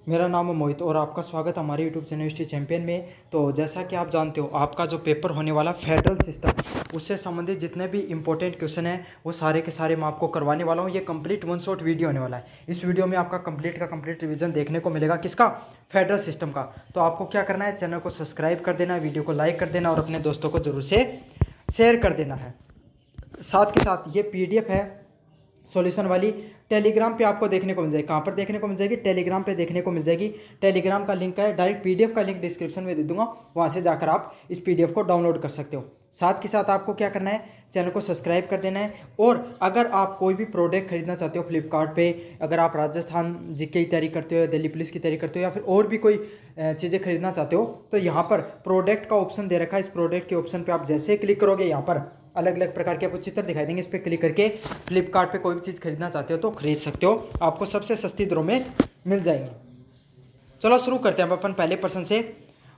मेरा नाम है मोहित और आपका स्वागत है हमारे यूट्यूब चैनल हिस्ट्री चैंपियन में। तो जैसा कि आप जानते हो, आपका जो पेपर होने वाला फेडरल सिस्टम, उससे संबंधित जितने भी इंपॉर्टेंट क्वेश्चन हैं वो सारे के सारे मैं आपको करवाने वाला हूँ। ये कंप्लीट वन शॉट वीडियो होने वाला है। इस वीडियो में आपका कंप्लीट का कंप्लीट रिवीजन देखने को मिलेगा। किसका? फेडरल सिस्टम का। तो आपको क्या करना है, चैनल को सब्सक्राइब कर देना है, वीडियो को लाइक कर देना और अपने दोस्तों को जरूर से शेयर कर देना है। साथ के साथ ये PDF है सॉल्यूशन वाली, टेलीग्राम पे आपको देखने को मिल जाएगी। कहाँ पर देखने को मिल जाएगी? टेलीग्राम पे देखने को मिल जाएगी। टेलीग्राम का लिंक है, डायरेक्ट PDF का लिंक डिस्क्रिप्शन में दे दूंगा, वहाँ से जाकर आप इस PDF को डाउनलोड कर सकते हो। साथ के साथ आपको क्या करना है, चैनल को सब्सक्राइब कर देना है। और अगर आप कोई भी प्रोडक्ट खरीदना चाहते हो फ्लिपकार्ट पे, अगर आप राजस्थान जीके की तैयारी करते हो, दिल्ली पुलिस की तैयारी करते हो, या फिर और भी कोई चीज़ें खरीदना चाहते हो, तो यहाँ पर प्रोडक्ट का ऑप्शन दे रखा है। इस प्रोडक्ट के ऑप्शन पर आप जैसे क्लिक करोगे, यहाँ पर अलग अलग प्रकार के आपको चित्र दिखाई देंगे। इस पर क्लिक करके फ्लिपकार्ट पे कोई भी चीज़ खरीदना चाहते हो तो खरीद सकते हो, आपको सबसे सस्ती दरों में मिल जाएंगी। चलो शुरू करते हैं अपन पहले प्रश्न से।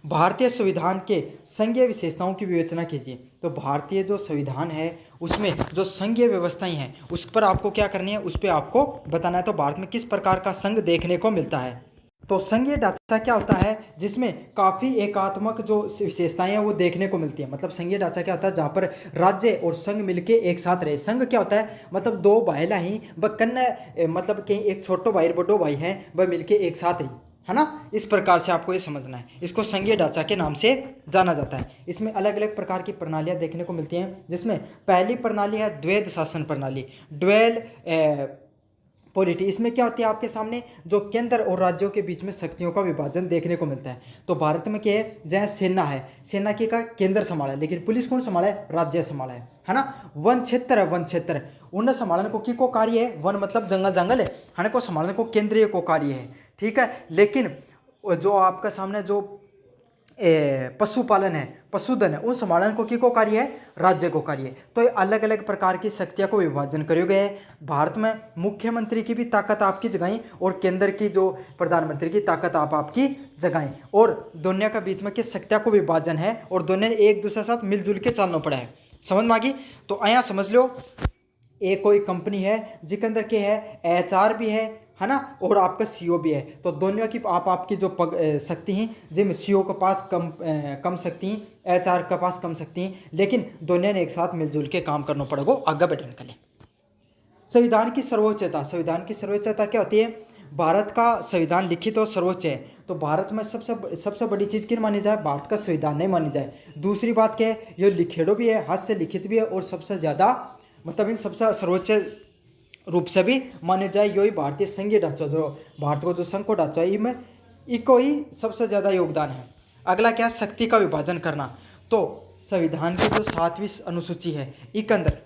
भारतीय संविधान के संघीय विशेषताओं की विवेचना कीजिए। तो भारतीय जो संविधान है उसमें जो संघीय व्यवस्थाएं हैं उस पर आपको क्या करनी है, उस पर आपको बताना है। तो भारत में किस प्रकार का संघ देखने को मिलता है? तो संघीय ढांचा क्या होता है, जिसमें काफ़ी एकात्मक जो विशेषताएं हैं वो देखने को मिलती है। मतलब संघीय ढांचा क्या होता है, जहाँ पर राज्य और संघ मिलके एक साथ रहे। संघ क्या होता है, मतलब दो भाईला ही व कन्या, मतलब कहीं एक छोटो भाई और बड़ो भाई हैं वह मिलके एक साथ रही, है ना। इस प्रकार से आपको ये समझना है। इसको संघीय ढांचा के नाम से जाना जाता है। इसमें अलग अलग प्रकार की प्रणालियाँ देखने को मिलती हैं, जिसमें पहली प्रणाली है द्वैध शासन प्रणाली, ड्वेल पॉलिटी। इसमें क्या होती है, आपके सामने जो केंद्र और राज्यों के बीच में शक्तियों का विभाजन देखने को मिलता है। तो भारत में क्या है, जहाँ सेना है, सेना की का केंद्र संभाला है, लेकिन पुलिस कौन संभाला है? राज्य संभाला है ना। वन क्षेत्र है, वन क्षेत्र उन संभालने को की को कार्य है। वन मतलब जंगल जंगल है को संभालने को केंद्रीय को कार्य है, ठीक है। लेकिन जो आपका सामने जो पशुपालन है, पशुधन है, उन संभालन को की को कार्य है? राज्य को कार्य है। तो ये अलग अलग प्रकार की शक्तियों को विभाजन करे गए हैं। भारत में मुख्यमंत्री की भी ताकत आपकी जगाई और केंद्र की जो प्रधानमंत्री की ताकत आप आपकी जगाई, और दोनों के बीच में किस शक्तियों को विभाजन है और दोनों ने एक दूसरे के साथ मिलजुल के चलना पड़ा है। समझ में आ गई? तो यहाँ समझ लो, एक कोई कंपनी है जिसके अंदर के है HR भी है ना, और आपका CO भी है। तो दोनों की आपकी जो शक्ति हैं, जिनमें CO के पास कम शक्ति हैं, HR के पास कम शक्ति हैं, लेकिन दोनों ने एक साथ मिलजुल के काम करना पड़ेगा आगे बढ़ने के लिए। संविधान की सर्वोच्चता, संविधान की सर्वोच्चता क्या होती है? भारत का संविधान लिखित और सर्वोच्च है। तो भारत में सबसे बड़ी चीज़ किन मानी जाए? भारत का संविधान नहीं मानी जाए। दूसरी बात क्या है, ये लिखेड़ो भी है, हाथ से लिखित भी है, और सबसे ज़्यादा मतलब इन सबसे सर्वोच्च रूप से भी माने जाए, यही भारतीय संघीय ढांचा, जो भारत को जो संघ को ढांचा है, इनमें इको ही सबसे ज़्यादा योगदान है। अगला क्या है, शक्ति का विभाजन करना। तो संविधान की जो 7वीं अनुसूची है इक अंदर,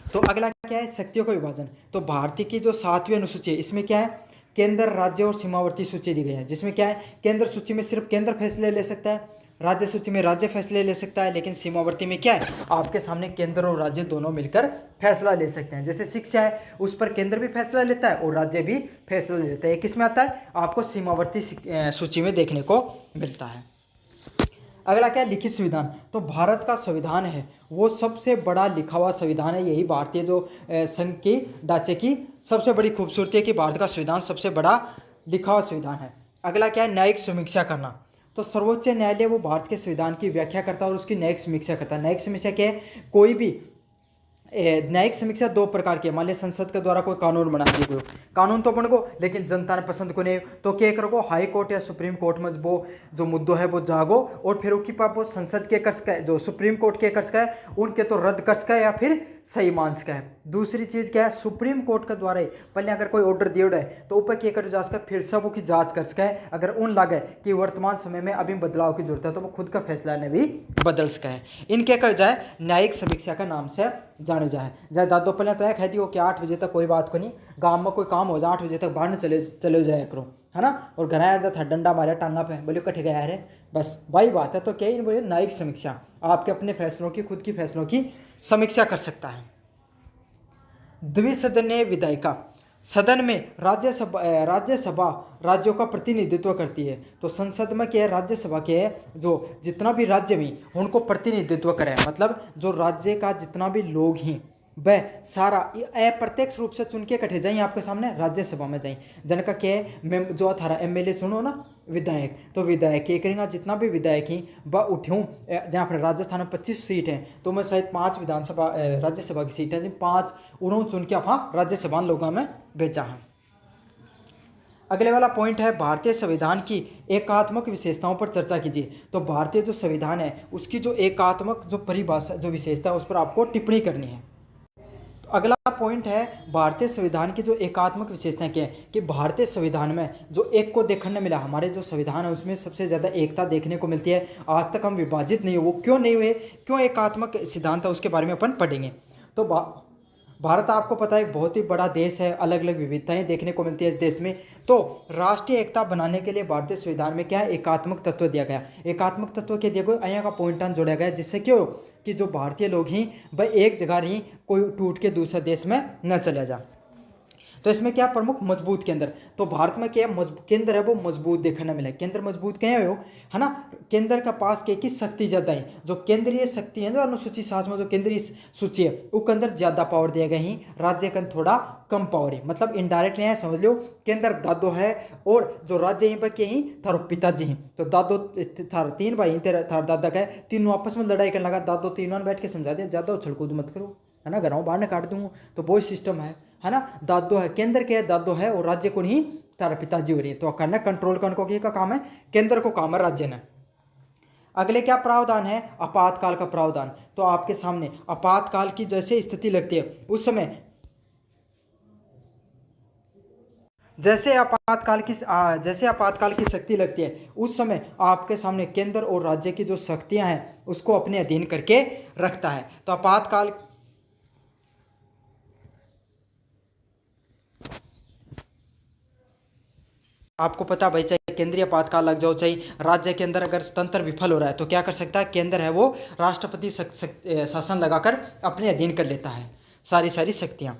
तो अगला क्या है, शक्तियों का विभाजन। तो भारतीय की जो 7वीं अनुसूची है, इसमें क्या है, केंद्र, राज्य और सीमावर्ती सूची दी गई है। जिसमें क्या है, केंद्र सूची में सिर्फ केंद्र फैसले ले सकता है, राज्य सूची में राज्य फैसले ले सकता है, लेकिन सीमावर्ती में क्या है, आपके सामने केंद्र और राज्य दोनों मिलकर फैसला ले सकते हैं। जैसे शिक्षा है, उस पर केंद्र भी फैसला लेता है और राज्य भी फैसला लेता है। किस में आता है? आपको सीमावर्ती सूची में देखने को मिलता है। अगला क्या है, लिखित संविधान। तो भारत का संविधान है वो सबसे बड़ा लिखा हुआ संविधान है। यही भारतीय जो संघ के ढांचे की सबसे बड़ी खूबसूरती है कि भारत का संविधान सबसे बड़ा लिखा हुआ संविधान है। अगला क्या है, न्यायिक समीक्षा करना। तो सर्वोच्च न्यायालय वो भारत के संविधान की व्याख्या करता है और उसकी न्यायिक समीक्षा करता है। न्यायिक समीक्षा क्या है, कोई भी न्यायिक समीक्षा दो प्रकार की है। मान लिया संसद के द्वारा कोई कानून बना दिया गया, कानून तो बन गो, लेकिन जनता ने पसंद को नहीं, तो क्या करो, हाई कोर्ट या सुप्रीम कोर्ट में वो जो मुद्दों है वो जागो, और फिर उसकी पाप वो संसद के कर्ज का, जो सुप्रीम कोर्ट के कर्ज का है उनके तो रद्द कर्ज का है या फिर सही मांस का है। दूसरी चीज़ क्या है, सुप्रीम कोर्ट के द्वारा पहले अगर कोई ऑर्डर दिया है तो ऊपर क्या कर जा सका, फिर सब की जांच कर सका है। अगर उन लगे कि वर्तमान समय में अभी बदलाव की जरूरत है तो वो खुद का फैसला ने भी बदल सका है। इनके कर जाए न्यायिक समीक्षा का नाम से जाने जाए दादो। पहले तो यह कह दियो कि 8 बजे तक कोई बात को नहीं, गाँव में कोई काम हो जाए 8 बजे तक बाहर न चले जाया करो, है ना। और घर आया था डंडा मारे टांगा पे, बोले कटे गया है, बस वही बात है। तो क्या बोले, न्यायिक समीक्षा, आपके अपने फैसलों की, खुद की फैसलों की समीक्षा कर सकता है। द्विसदनीय विधायिका, सदन में राज्यसभा राज्यों का प्रतिनिधित्व करती है। तो संसद में क्या है, राज्यसभा के है जो जितना भी राज्य में उनको प्रतिनिधित्व करे, मतलब जो राज्य का जितना भी लोग हैं वह सारा अप्रत्यक्ष रूप से चुन के कटे जाए आपके सामने राज्यसभा में जाए। जनका के जो थारा एमएलए चुनो ना विधायक, तो विधायक ये करेंगे जितना भी विधायक ही वह उठूँ जहाँ पर राजस्थान में 25 सीट है, तो मैं शायद 5 विधानसभा राज्यसभा की सीट है, जिन 5 उन्होंने चुन के आप राज्यसभा लोगों में भेजा है। अगले वाला पॉइंट है भारतीय संविधान की एकात्मक विशेषताओं पर चर्चा कीजिए। तो भारतीय जो संविधान है उसकी जो एकात्मक जो परिभाषा जो विशेषता है उस पर आपको टिप्पणी करनी है। तो अगला पॉइंट है भारतीय संविधान की जो एकात्मक विशेषताएं क्या है कि भारतीय संविधान में जो एक को देखने मिला, हमारे जो संविधान है उसमें सबसे ज़्यादा एकता देखने को मिलती है। आज तक हम विभाजित नहीं हुए, वो क्यों नहीं हुए, क्यों एकात्मक सिद्धांत है उसके बारे में अपन पढ़ेंगे। तो भारत आपको पता है एक बहुत ही बड़ा देश है, अलग अलग विविधताएं देखने को मिलती है इस देश में। तो राष्ट्रीय एकता बनाने के लिए भारतीय संविधान में क्या है, एकात्मक तत्व दिया गया। एकात्मक तत्व के दिए गए यहाँ का पॉइंट जोड़ा गया, जिससे क्यों कि जो भारतीय लोग ही भाई एक जगह ही कोई टूट के दूसरे देश में न चला जा। तो इसमें क्या प्रमुख मजबूत केंद्र, तो भारत में क्या केंद्र है वो मजबूत देखने मिला। केंद्र मजबूत क्या है ना, केंद्र का पास के की शक्ति ज़्यादा है, जो केंद्रीय शक्ति है जो अनुसूची 7 में जो केंद्रीय सूची है उसके अंदर ज़्यादा पावर दिया गया ही, राज्य के अंदर थोड़ा कम पावर है। मतलब इनडायरेक्ट यहाँ समझ लो केंद्र दादो है और जो राज्य यहीं पर के ही थारो पिताजी हैं। तो दादो थार 3 भाई तेरा थार दादा का है, तीनों आपस में लड़ाई करने लगा, दादो तीनों ने बैठ के समझा दिया ज़्यादा उछल कूद मत करो, है ना, घरों बाहर ने काट दूंगा। तो वो सिस्टम है ना। दादो है, केंद्र के दादो है और राज्य को नहीं तारा पिताजी हो रही है। तो करना कंट्रोल करने को का काम है, केंद्र को काम है राज्य ने। अगले क्या प्रावधान है, आपातकाल का प्रावधान। तो आपके सामने आपातकाल की जैसे स्थिति लगती है उस समय जैसे आपातकाल की शक्ति लगती है उस समय आपके सामने केंद्र और राज्य की जो शक्तियां हैं उसको अपने अधीन करके रखता है। तो आपातकाल आपको पता भाई, चाहे केंद्रीय आपातकाल लग जाओ चाहे राज्य के अंदर अगर तंत्र विफल हो रहा है तो क्या कर सकता है, केंद्र है वो राष्ट्रपति शासन लगाकर अपने अधीन कर लेता है सारी शक्तियां।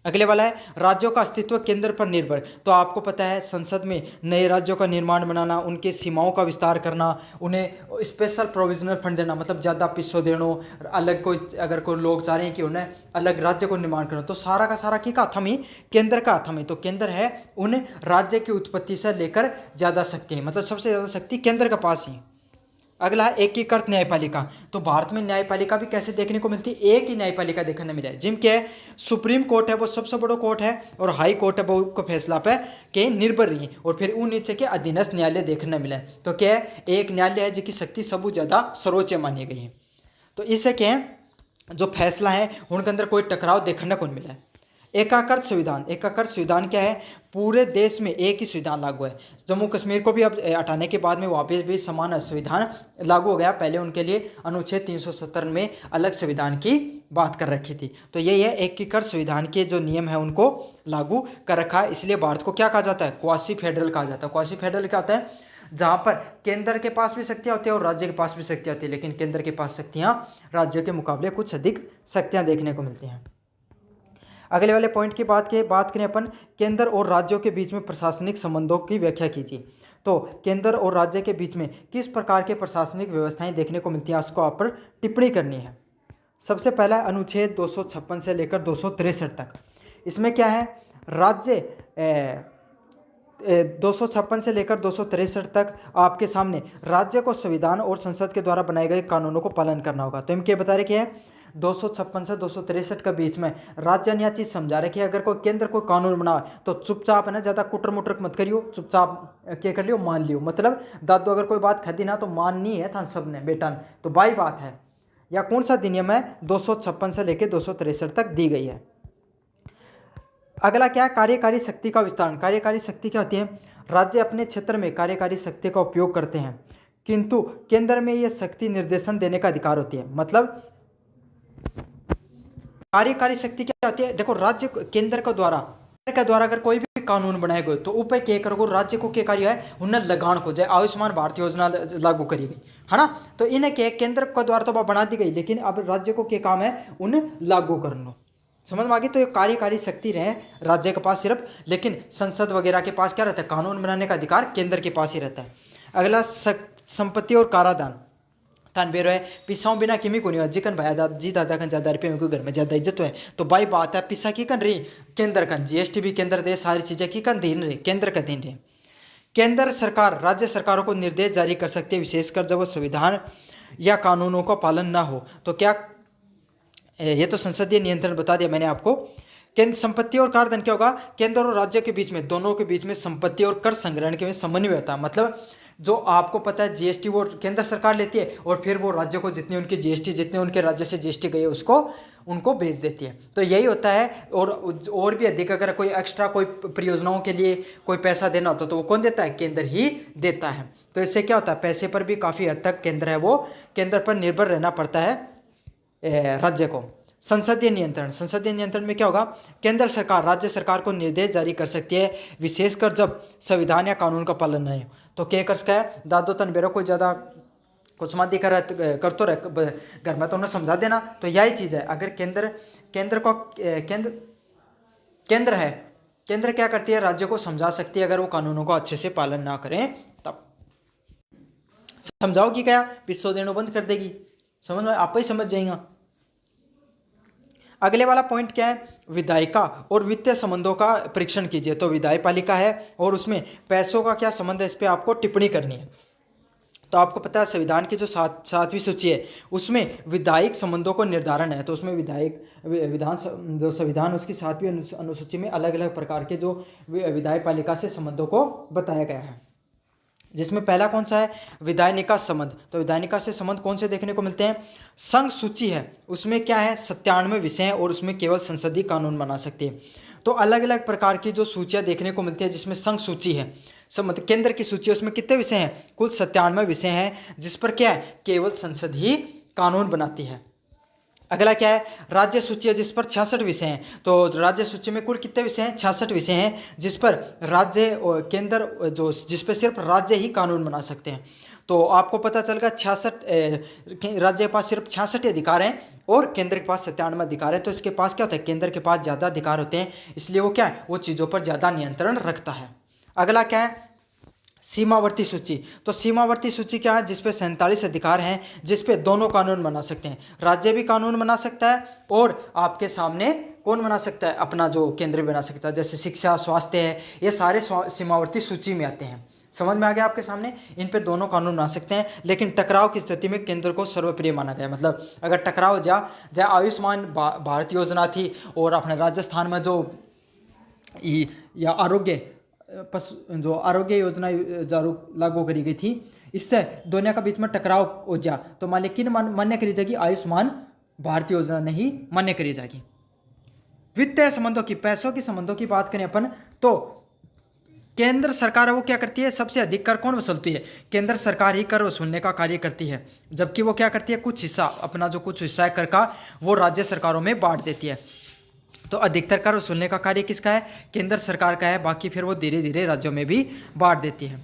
अगले वाला है राज्यों का अस्तित्व केंद्र पर निर्भर। तो आपको पता है संसद में नए राज्यों का निर्माण बनाना, उनके सीमाओं का विस्तार करना, उन्हें स्पेशल प्रोविजनल फंड देना, मतलब ज़्यादा पिसो देना, अलग कोई अगर कोई लोग चाह रहे हैं कि उन्हें अलग राज्य को निर्माण करना, तो सारा का सारा की हाथम ही केंद्र का हाथम है। तो केंद्र है उन राज्य की उत्पत्ति से लेकर ज़्यादा शक्ति है, मतलब सबसे ज़्यादा शक्ति केंद्र के पास ही। अगला है एकीकृत न्यायपालिका। तो भारत में न्यायपालिका भी कैसे देखने को मिलती है, एक ही न्यायपालिका देखने मिला है, जिनके सुप्रीम कोर्ट है वो सबसे बड़ा कोर्ट है और हाई कोर्ट है वो को फैसला पे के निर्भर रही है, और फिर उन नीचे के अधीनस्थ न्यायालय देखने मिले। तो क्या है, एक न्यायालय है जिसकी शक्ति सबसे ज़्यादा सर्वोच्च मानी गई है। तो इससे क्या है, जो फैसला है उनके अंदर कोई टकराव देखने को नहीं मिला है। एकाकृत संविधान क्या है, पूरे देश में एक ही संविधान लागू है। जम्मू कश्मीर को भी अब हटाने के बाद में वापस भी समान संविधान लागू हो गया। पहले उनके लिए अनुच्छेद 370 में अलग संविधान की बात कर रखी थी। तो यही है, एकीकृत संविधान के जो नियम है उनको लागू कर रखा है। इसलिए भारत को क्या कहा जाता है, क्वासी फेडरल कहा जाता है। क्वासी फेडरल क्या होता है, जहाँ पर केंद्र के पास भी शक्तियाँ होती है और राज्य के पास भी शक्तियाँ होती है, लेकिन केंद्र के पास शक्तियाँ राज्यों के मुकाबले कुछ अधिक शक्तियाँ देखने को मिलती हैं। अगले वाले पॉइंट की बात करें अपन, केंद्र और राज्यों के बीच में प्रशासनिक संबंधों की व्याख्या कीजिए। तो केंद्र और राज्य के बीच में किस प्रकार के प्रशासनिक व्यवस्थाएं देखने को मिलती हैं, उसको आप पर टिप्पणी करनी है। सबसे पहला अनुच्छेद 256 से लेकर 263 तक। इसमें क्या है, राज्य 256 से लेकर 263 तक आपके सामने राज्य को संविधान और संसद के द्वारा बनाए गए कानूनों को पालन करना होगा। तो इनके बता रहे हैं 256 से 263 के बीच में राज्य ने यह चीज़ समझा रहे कि अगर कोई केंद्र कोई कानून बनाए तो चुपचाप है ना, ज़्यादा कुटर मुटर मत करियो, चुपचाप क्या कर लियो, मान लियो। मतलब दादू अगर कोई बात खदी ना तो माननी है था सब ने बेटा ने, तो बाई बात है। या कौन सा अधिनियम है, 256 से लेकर 263 तक दी गई है। अगला क्या है, कार्यकारी शक्ति का विस्तार। कार्यकारी शक्ति क्या होती है, राज्य अपने क्षेत्र में कार्यकारी शक्ति का उपयोग करते हैं, किंतु केंद्र में यह शक्ति निर्देशन देने का अधिकार होती है। मतलब कार्यकारी शक्ति क्या होती है, देखो राज्य केंद्र के द्वारा अगर कोई भी कानून बनाए गए तो ऊपर क्या करोगे, राज्य को क्या कार्य है, उन्हें लगान को जाए आयुष्मान भारत योजना लागू करी गई है ना। तो इन्हें क्या केंद्र के द्वारा तो बना दी गई, लेकिन अब राज्य को क्या काम है, उन्हें लागू करना। समझ में आ गई। तो ये कार्यकारी शक्ति रहे राज्य के पास सिर्फ, लेकिन संसद वगैरह के पास क्या रहता है, कानून बनाने का अधिकार केंद्र के पास ही रहता है। अगला संपत्ति और कराधान। तान बेरो है पिसाओं बिना किमी को नहीं हो जिकन भाया जी दादा कन ज़्यादा रुपये में कोई घर में ज़्यादा इज्जत है तो भाई बात है पिसा की कन रही केंद्र कन जीएसटी भी केंद्र दे सारी चीज़ें की कन दिन रही केंद्र का दिन रही। केंद्र सरकार राज्य सरकारों को निर्देश जारी कर सकती है विशेषकर जब वो संविधान या कानूनों का पालन ना हो। तो क्या ये तो संसदीय नियंत्रण बता दिया मैंने आपको। केंद्र संपत्ति और कर धन क्या होगा केंद्र और राज्य के बीच में दोनों के बीच में संपत्ति और कर संग्रहण के में समन्वय होता है। मतलब जो आपको पता है जीएसटी वो केंद्र सरकार लेती है और फिर वो राज्य को जितनी उनकी जीएसटी जितने उनके राज्य से जीएसटी गई है उसको उनको भेज देती है। तो यही होता है। और भी अधिक अगर कोई एक्स्ट्रा कोई परियोजनाओं के लिए कोई पैसा देना होता तो वो कौन देता है केंद्र ही देता है। तो इससे क्या होता है पैसे पर भी काफ़ी हद तक केंद्र है वो केंद्र पर निर्भर रहना पड़ता है राज्य को। संसदीय नियंत्रण में क्या होगा केंद्र सरकार राज्य सरकार को निर्देश जारी कर सकती है विशेषकर जब संविधान या कानून का पालन नहीं हो। तो क्या कर सकता है दादो तनबेरो कोई ज़्यादा कुछ मत दिखा कर तो रह घर में तो उन्हें समझा देना। तो यही चीज़ है अगर केंद्र है केंद्र क्या करती है राज्य को समझा सकती है अगर वो कानूनों का अच्छे से पालन ना करें तब। समझाओगी क्या पिस्सो देना बंद कर देगी समझ में आप ही समझ जाएगा। अगले वाला पॉइंट क्या है विधायिका और वित्तीय संबंधों का परीक्षण कीजिए। तो विधायपालिका है और उसमें पैसों का क्या संबंध है इस पर आपको टिप्पणी करनी है। तो आपको पता है संविधान की जो सातवीं सूची है उसमें विधायिक संबंधों को निर्धारण है। तो उसमें विधान जो संविधान उसकी 7वीं अनुसूची में अलग अलग प्रकार के जो विधायपालिका से संबंधों को बताया गया है जिसमें पहला कौन सा है विधायिका संबंध। तो विधायिका से संबंध कौन से देखने को मिलते हैं संघ सूची है उसमें क्या है 97 विषय हैं और उसमें केवल संसदीय कानून बना सकती है। तो अलग अलग प्रकार की जो सूचियां देखने को मिलती है जिसमें संघ सूची है मतलब केंद्र की सूची है उसमें कितने विषय हैं कुल 97 विषय हैं जिस पर क्या है केवल संसद ही कानून बनाती है। अगला क्या है राज्य सूची है जिस पर 66 विषय हैं। तो राज्य सूची में कुल कितने विषय हैं 66 विषय हैं जिस पर राज्य और केंद्र जो जिस पर सिर्फ राज्य ही कानून बना सकते हैं। तो आपको पता चलेगा 66 राज्य के पास सिर्फ 66 अधिकार हैं और केंद्र के पास 97 अधिकार हैं। तो इसके पास क्या होता है केंद्र के पास ज़्यादा अधिकार होते हैं इसलिए वो क्या है वो चीज़ों पर ज़्यादा नियंत्रण रखता है। अगला क्या है सीमावर्ती सूची। तो सीमावर्ती सूची क्या है जिसपे 47 अधिकार हैं जिसपे दोनों कानून बना सकते हैं राज्य भी कानून बना सकता है और आपके सामने कौन बना सकता है अपना जो केंद्र बना सकता है जैसे शिक्षा स्वास्थ्य है ये सारे सीमावर्ती सूची में आते हैं। समझ में आ गया आपके सामने इन पे दोनों कानून बना सकते हैं लेकिन टकराव की स्थिति में केंद्र को सर्वप्रिय माना गया। मतलब अगर टकराव जहाँ आयुष्मान भारत योजना थी और अपने राजस्थान में जो या आरोग्य योजना लागू करी गई थी इससे दोनों का बीच में टकराव हो जा तो मान लेकिन मान्य करी जाएगी आयुष्मान भारत योजना नहीं मान्य करी जाएगी। वित्तीय संबंधों की पैसों की संबंधों की बात करें अपन तो केंद्र सरकार वो क्या करती है सबसे अधिक कर कौन वसूलती है केंद्र सरकार ही कर वसूलने का कार्य करती है जबकि वो क्या करती है कुछ हिस्सा अपना जो कुछ हिस्सा है कर का वो राज्य सरकारों में बांट देती है। तो अधिकतर कर वसूलने का कार्य किसका है केंद्र सरकार का है बाकी फिर वो धीरे धीरे राज्यों में भी बांट देती है।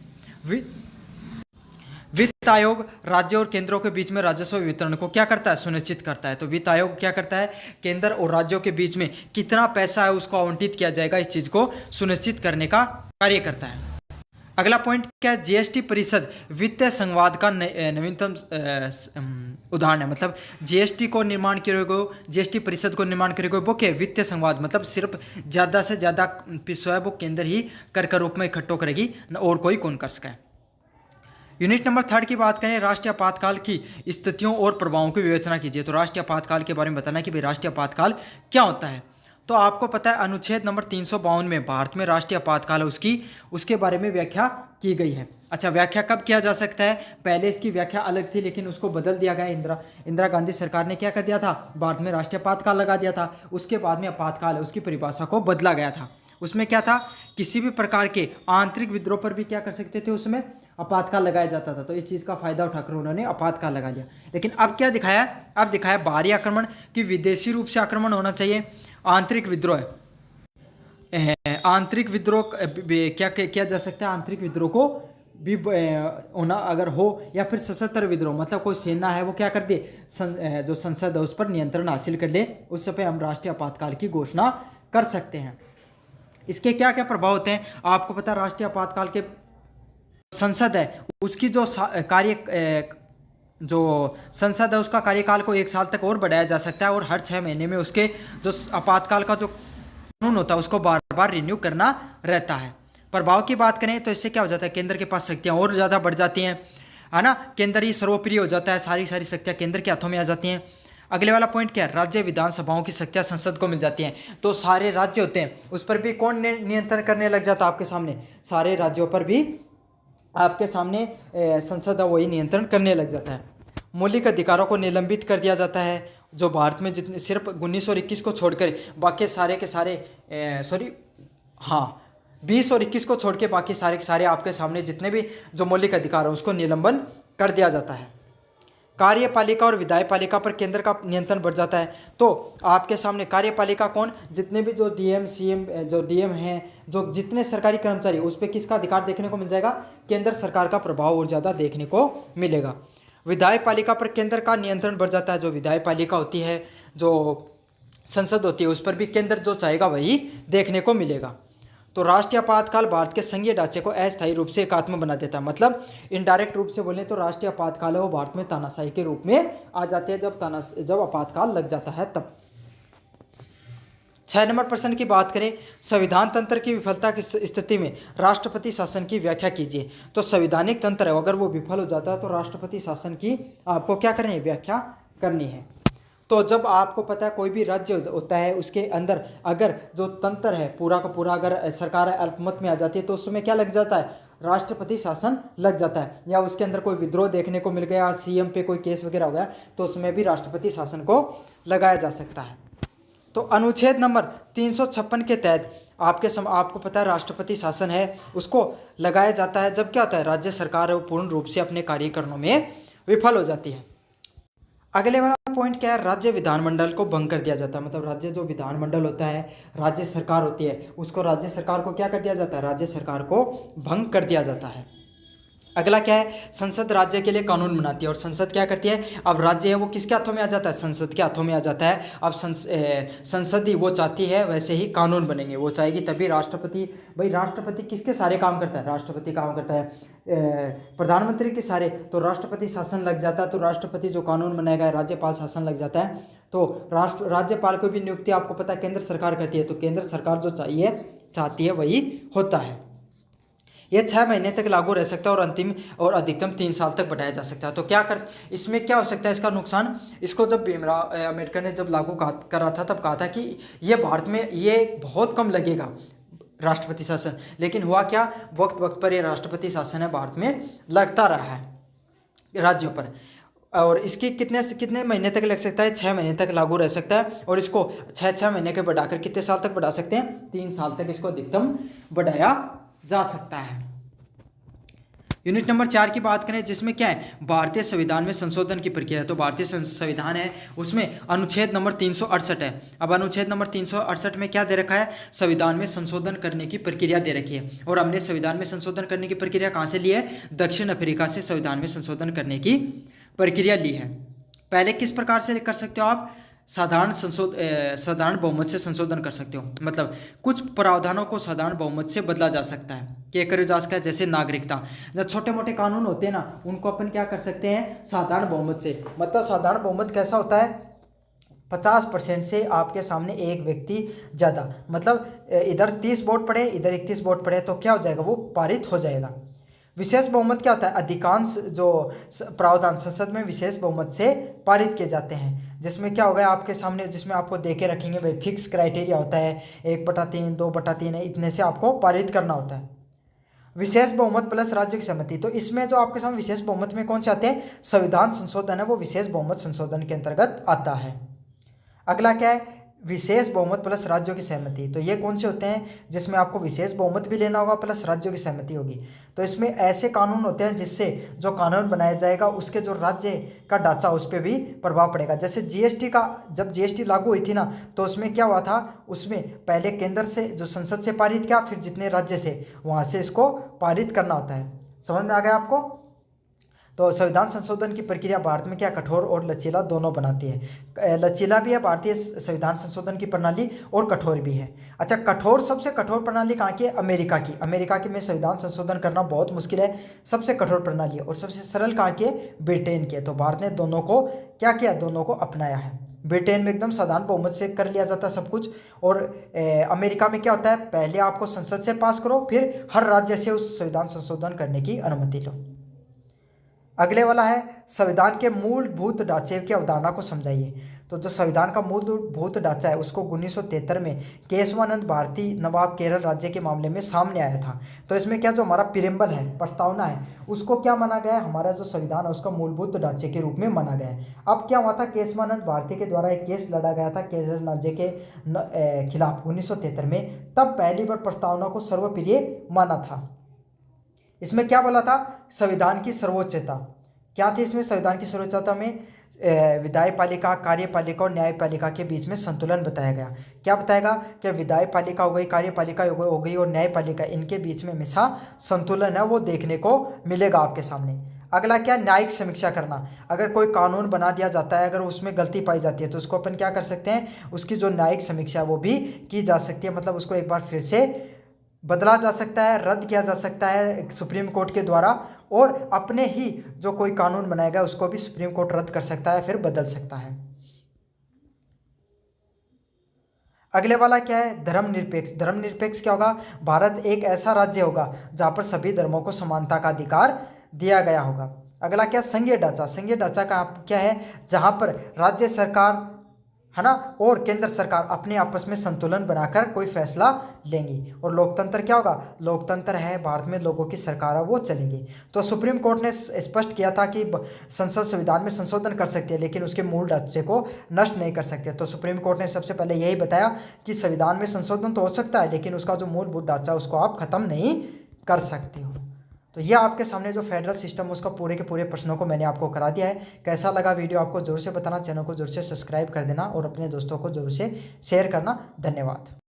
वित्त आयोग राज्य और केंद्रों के बीच में राजस्व वितरण को क्या करता है सुनिश्चित करता है। तो वित्त आयोग क्या करता है केंद्र और राज्यों के बीच में कितना पैसा है उसको आवंटित किया जाएगा इस चीज को सुनिश्चित करने का कार्य करता है। अगला पॉइंट क्या है जीएसटी परिषद वित्तीय संवाद का नवीनतम उदाहरण है। मतलब जीएसटी को निर्माण करे गो जीएसटी परिषद को निर्माण करे गो वो क्या वित्तीय संवाद मतलब सिर्फ ज़्यादा से ज़्यादा पिसो है वो केंद्र ही कर के रूप में इकट्ठो करेगी और कोई कौन कर सके। यूनिट नंबर 3 की बात करें राष्ट्रीय आपातकाल की स्थितियों और प्रभावों की विवेचना कीजिए। तो राष्ट्रीय आपातकाल के बारे में बताना कि भाई राष्ट्रीय आपातकाल क्या होता है। तो आपको पता है अनुच्छेद नंबर 352 में भारत में राष्ट्रीय आपातकाल है उसके बारे में व्याख्या की गई है। अच्छा व्याख्या कब किया जा सकता है पहले इसकी व्याख्या अलग थी लेकिन उसको बदल दिया गया। इंदिरा गांधी सरकार ने क्या कर दिया था भारत में राष्ट्रीय आपातकाल लगा दिया था। उसके बाद में आपातकाल है उसकी परिभाषा को बदला गया था। उसमें क्या था किसी भी प्रकार के आंतरिक विद्रोह पर भी क्या कर सकते थे उसमें आपातकाल लगाया जाता था। तो इस चीज़ का फायदा उठाकर उन्होंने आपातकाल लगा लिया। लेकिन अब क्या दिखाया अब दिखाया बाहरी आक्रमण कि विदेशी रूप से आक्रमण होना चाहिए। आंतरिक विद्रोह क्या किया जा सकता है आंतरिक विद्रोह को भी होना अगर हो या फिर सशस्त्र विद्रोह मतलब कोई सेना है वो क्या कर दे जो संसद है उस पर नियंत्रण हासिल कर ले उस समय हम राष्ट्रीय आपातकाल की घोषणा कर सकते हैं। इसके क्या क्या प्रभाव होते हैं आपको पता राष्ट्रीय आपातकाल के संसद है उसकी जो जो संसद है उसका कार्यकाल को 1 साल तक और बढ़ाया जा सकता है, और हर 6 महीने में उसके जो आपातकाल का जो कानून होता है उसको बार बार रिन्यू करना रहता है। प्रभाव की बात करें तो इससे क्या हो जाता है, केंद्र के पास शक्तियाँ और ज़्यादा बढ़ जाती हैं, है ना। केंद्र ही सर्वोपरि हो जाता है, सारी शक्तियाँ केंद्र के हाथों में आ जाती हैं। अगले वाला पॉइंट क्या है, राज्य विधानसभाओं की शक्तियाँ संसद को मिल जाती हैं। तो सारे राज्य होते हैं उस पर भी कौन नियंत्रण करने लग जाता है आपके सामने, सारे राज्यों पर भी आपके सामने संसद वही नियंत्रण करने लग जाता है। मौलिक अधिकारों को निलंबित कर दिया जाता है, जो भारत में जितने सिर्फ 19 और 21 को छोड़कर बाकी सारे के सारे 20 और 21 को छोड़ के बाकी सारे के सारे आपके सामने जितने भी जो मौलिक अधिकार है उसको निलंबन कर दिया जाता है। कार्यपालिका और विधायपालिका पर केंद्र का नियंत्रण बढ़ जाता है। तो आपके सामने कार्यपालिका कौन, जितने भी जो डीएम सीएम जो डीएम हैं, जो जितने सरकारी कर्मचारी, उस पर किसका अधिकार देखने को मिल जाएगा, केंद्र सरकार का प्रभाव और ज़्यादा देखने को मिलेगा। विधायपालिका पर केंद्र का नियंत्रण बढ़ जाता है। जो विधायपालिका होती है, जो संसद होती है, उस पर भी केंद्र जो चाहेगा वही देखने को मिलेगा। तो राष्ट्रीय आपातकाल भारत के संघीय ढांचे को अस्थायी रूप से एकात्म बना देता है। मतलब इनडायरेक्ट रूप से बोलें तो राष्ट्रीय आपातकाल है वो भारत में तानाशाही के रूप में आ जाती है, जब आपातकाल लग जाता है तब। 6 नंबर प्रश्न की बात करें, संविधान तंत्र की विफलता की स्थिति में राष्ट्रपति शासन की व्याख्या कीजिए। तो संवैधानिक तंत्र है अगर वो विफल हो जाता है तो राष्ट्रपति शासन की आपको क्या करनी है, व्याख्या करनी है। तो जब आपको पता है कोई भी राज्य होता है उसके अंदर अगर जो तंत्र है पूरा का पूरा अगर सरकार अल्पमत में आ जाती है तो उसमें क्या लग जाता है, राष्ट्रपति शासन लग जाता है। या उसके अंदर कोई विद्रोह देखने को मिल गया, सीएम पे कोई केस वगैरह हो गया तो उसमें भी राष्ट्रपति शासन को लगाया जा सकता है। तो अनुच्छेद नंबर 356 के तहत आपको पता है राष्ट्रपति शासन है उसको लगाया जाता है जब क्या होता है, राज्य सरकार पूर्ण रूप से अपने कार्यक्रमों में विफल हो जाती है। अगले वाला पॉइंट क्या है, राज्य विधानमंडल को भंग कर दिया जाता है। मतलब राज्य जो विधानमंडल होता है, राज्य सरकार होती है, उसको राज्य सरकार को क्या कर दिया जाता है, राज्य सरकार को भंग कर दिया जाता है। अगला क्या है, संसद राज्य के लिए कानून बनाती है। और संसद क्या करती है, अब राज्य है वो किसके हाथों में आ जाता है, संसद के हाथों में आ जाता है। अब संसद ही वो चाहती है वैसे ही कानून बनेंगे, वो चाहेगी तभी राष्ट्रपति, भाई राष्ट्रपति किसके सारे काम करता है, राष्ट्रपति काम करता है प्रधानमंत्री के सारे, तो राष्ट्रपति शासन लग जाता है। तो राष्ट्रपति जो कानून बनाएगा, राज्यपाल शासन लग जाता है। तो राज्यपाल को भी नियुक्ति आपको पता है केंद्र सरकार करती है। तो केंद्र सरकार जो चाहती है वही होता है। यह 6 महीने तक लागू रह सकता है और अंतिम और अधिकतम 3 साल तक बढ़ाया जा सकता है। तो इसमें क्या हो सकता है इसका नुकसान, इसको जब भीमराव अम्बेडकर ने जब लागू करा था तब कहा था कि ये भारत में ये बहुत कम लगेगा राष्ट्रपति शासन, लेकिन हुआ क्या, वक्त वक्त पर ये राष्ट्रपति शासन है भारत में लगता रहा है राज्यों पर। और इसकी कितने महीने तक लग सकता है, 6 महीने तक लागू रह सकता है। और इसको 6 महीने के बढ़ाकर कितने साल तक बढ़ा सकते हैं, 3 साल तक इसको अधिकतम बढ़ाया जा सकता है। यूनिट नंबर 4 की बात करें जिसमें क्या है, भारतीय संविधान में संशोधन की प्रक्रिया है। तो भारतीय संविधान है उसमें अनुच्छेद नंबर 368 है। अब अनुच्छेद नंबर 368 में क्या दे रखा है, संविधान में संशोधन करने की प्रक्रिया दे रखी है। और हमने संविधान में संशोधन करने की प्रक्रिया कहाँ से ली है, दक्षिण अफ्रीका से संविधान में संशोधन करने की प्रक्रिया ली है। पहले किस प्रकार से कर सकते हो आप, साधारण बहुमत से संशोधन कर सकते हो। मतलब कुछ प्रावधानों को साधारण बहुमत से बदला जा सकता है। क्या करो जा सकता है, जैसे नागरिकता, जब छोटे मोटे कानून होते हैं ना उनको अपन क्या कर सकते हैं, साधारण बहुमत से। मतलब साधारण बहुमत कैसा होता है, 50% से आपके सामने एक व्यक्ति ज़्यादा, मतलब इधर 30 वोट पड़े इधर 31 वोट पड़े तो क्या हो जाएगा, वो पारित हो जाएगा। विशेष बहुमत क्या होता है, अधिकांश जो प्रावधान संसद में विशेष बहुमत से पारित किए जाते हैं। जिसमें क्या होगा आपके सामने, जिसमें आपको देके रखेंगे भाई फिक्स क्राइटेरिया होता है, 1/3 2/3 है, इतने से आपको पारित करना होता है। विशेष बहुमत प्लस राज्य की सहमति, तो इसमें जो आपके सामने विशेष बहुमत में कौन से आते हैं, संविधान संशोधन है वो विशेष बहुमत संशोधन के अंतर्गत आता है। अगला क्या है, विशेष बहुमत प्लस राज्यों की सहमति। तो ये कौन से होते हैं, जिसमें आपको विशेष बहुमत भी लेना होगा प्लस राज्यों की सहमति होगी। तो इसमें ऐसे कानून होते हैं जिससे जो कानून बनाया जाएगा उसके जो राज्य का ढांचा उस पर भी प्रभाव पड़ेगा। जैसे जीएसटी का, जब जीएसटी लागू हुई थी ना तो उसमें क्या हुआ था, उसमें पहले केंद्र से जो संसद से पारित किया, फिर जितने राज्य से वहाँ से इसको पारित करना होता है। समझ में आ गया आपको। तो संविधान संशोधन की प्रक्रिया भारत में क्या कठोर और लचीला दोनों बनाती है। लचीला भी है भारतीय संविधान संशोधन की प्रणाली और कठोर भी है। अच्छा, कठोर, सबसे कठोर प्रणाली कहाँ की है? अमेरिका की। अमेरिका की में संविधान संशोधन करना बहुत मुश्किल है, सबसे कठोर प्रणाली है। और सबसे सरल कहाँ की है? ब्रिटेन की है। तो भारत ने दोनों को क्या किया? दोनों को अपनाया है। ब्रिटेन में एकदम साधारण बहुमत से कर लिया जाता है सब कुछ, और अमेरिका में क्या होता है? पहले आपको संसद से पास करो, फिर हर राज्य से उस संविधान संशोधन करने की अनुमति लो। अगले वाला है संविधान के मूलभूत ढांचे की अवधारणा को समझाइए। तो जो संविधान का मूलभूत ढांचा है उसको 1973 में केशवानंद भारती नवाब केरल राज्य के मामले में सामने आया था। तो इसमें क्या, जो हमारा प्रियम्बल है, प्रस्तावना है, उसको क्या माना गया है? हमारा जो संविधान है उसका मूलभूत ढांचे के रूप में माना गया है। अब क्या हुआ था? केशवानंद भारती के द्वारा एक केस लड़ा गया था केरल राज्य के खिलाफ 1973 में। तब पहली बार प्रस्तावना को सर्वप्रिय माना था। इसमें क्या बोला था? संविधान की सर्वोच्चता क्या थी? इसमें संविधान की सर्वोच्चता में विधायी पालिका, कार्यपालिका और न्यायपालिका के बीच में संतुलन बताया गया। क्या बताएगा? कि विधायी पालिका हो गई, कार्यपालिका हो गई और न्यायपालिका, इनके बीच में हमेशा संतुलन है वो देखने को मिलेगा आपके सामने। अगला क्या? न्यायिक समीक्षा करना। अगर कोई कानून बना दिया जाता है, अगर उसमें गलती पाई जाती है तो उसको अपन क्या कर सकते हैं? उसकी जो न्यायिक समीक्षा वो भी की जा सकती है, मतलब उसको एक बार फिर से बदला जा सकता है, रद्द किया जा सकता है सुप्रीम कोर्ट के द्वारा, और अपने ही जो कोई कानून बनाएगा उसको भी सुप्रीम कोर्ट रद्द कर सकता है, फिर बदल सकता है। अगले वाला क्या है? धर्मनिरपेक्ष। धर्मनिरपेक्ष क्या होगा? भारत एक ऐसा राज्य होगा जहाँ पर सभी धर्मों को समानता का अधिकार दिया गया होगा। अगला क्या? संघीय ढांचा। संघीय ढांचा का क्या है? जहाँ पर राज्य सरकार है ना और केंद्र सरकार अपने आपस में संतुलन बनाकर कोई फैसला लेंगी। और लोकतंत्र क्या होगा? लोकतंत्र है भारत में, लोगों की सरकार है वो चलेगी। तो सुप्रीम कोर्ट ने स्पष्ट किया था कि संसद संविधान में संशोधन कर सकती है लेकिन उसके मूल ढांचे को नष्ट नहीं कर सकते। तो सुप्रीम कोर्ट ने सबसे पहले यही बताया कि संविधान में संशोधन तो हो सकता है लेकिन उसका जो मूलभूत ढांचा उसको आप खत्म नहीं कर सकते हो। तो ये आपके सामने जो फेडरल सिस्टम है उसका पूरे के पूरे प्रश्नों को मैंने आपको करा दिया है। कैसा लगा वीडियो आपको जरूर से बताना, चैनल को जरूर से सब्सक्राइब कर देना और अपने दोस्तों को जरूर से शेयर करना। धन्यवाद।